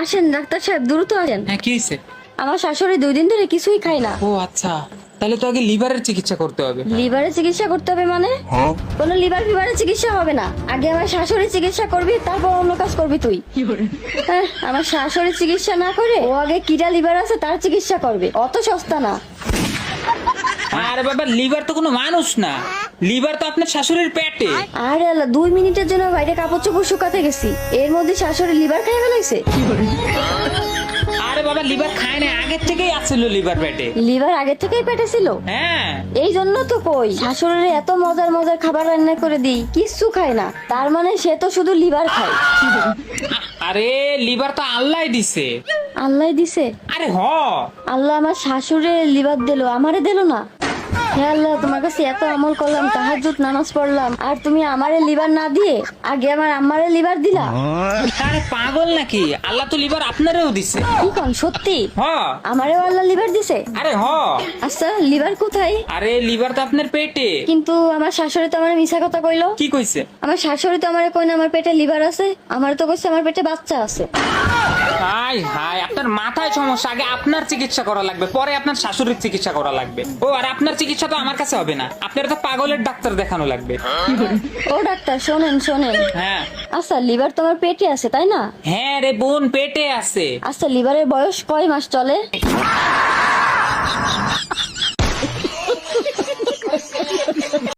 আসেন ডাক্তার সাহেব, দ্রুত আসেন। হ্যাঁ, কি হয়েছে? আমার শাশুড়ি 2 দিন ধরে কিছুই খায় না। ও আচ্ছা, তাহলে তো আগে লিভারের চিকিৎসা করতে হবে। লিভারের চিকিৎসা করতে হবে মানে? কোনো লিভার ফিভারের চিকিৎসা হবে না। আগে আমার শাশুড়ি চিকিৎসা করবি, তারপর অন্য কাজ করবি তুই। হ্যাঁ, আমার শাশুড়ি চিকিৎসা না করে ও আগে কিডা লিভার আছে তার চিকিৎসা করবে। অত সস্তা না। আরে বাবা, লিভার তো কোনো মানুষ না, লিভার তো আপনার শাশুড়ির পেটে। আরে আল্লাহ, 2 মিনিটের জন্য বাইরে কাপড় চোপড় শুকাতে গেছি, এর মধ্যে শাশুড়ি লিভার খাই ফেলাইছে। আরে বাবা, লিভার খায় না, আগের থেকেই আছিল লিভার পেটে। লিভার আগে থেকেই পেটে ছিল? হ্যাঁ। এই জন্য তো কই শাশুড়ির এত মজার মজার খাবার রান্না করে দিই, কিচ্ছু খায় না। তার মানে সে তো শুধু লিভার খায়। আরে লিভার তো আল্লাহ দিছে। আল্লাহ দিছে? আরে হ। আল্লাহ আমার শাশুড়ে লিভার দিলো, আমারে দিলো না? হে আল্লাহ, তোমার কাছে এত আমল করলাম, তাহাজ্জুদ নামাজ পড়লাম, আর তুমি আমারে লিভার না দিয়ে আগে আমার আম্মারে লিভার দিলা? আরে পাগল নাকি, আল্লাহ তো লিভার আপনারেও দিছে। কি কোন সত্যি? হ। আমারেও আল্লাহ লিভার দিছে? আরে হ। আচ্ছা, লিভার কোথায়? আরে লিভার তো আপনার পেটে। কিন্তু আমার শাশুড়ি তো আমারে মিছা কথা কইলো। কি কইছে? আমার শাশুড়ি তো আমারে কই না আমার পেটে লিভার আছে, আমার তো কইছে আমার পেটে বাচ্চা আছে। হাই হাই, আপনার মাথায় সমস্যা, আগে আপনার চিকিৎসা করা লাগবে, পরে আপনার শাশুড়ির চিকিৎসা করা লাগবে। ও আর আপনার চিকিৎসা তো আমার কাছে হবে না, আপনার তো পাগলের ডাক্তার দেখানো লাগবে। ও ডাক্তার, শোনেন শোনেন। হ্যাঁ। আচ্ছা, লিভার তোমার পেটে আছে তাই না? হ্যাঁ রে বোন, পেটে আছে। আচ্ছা, লিভারের বয়স কয় মাস চলে?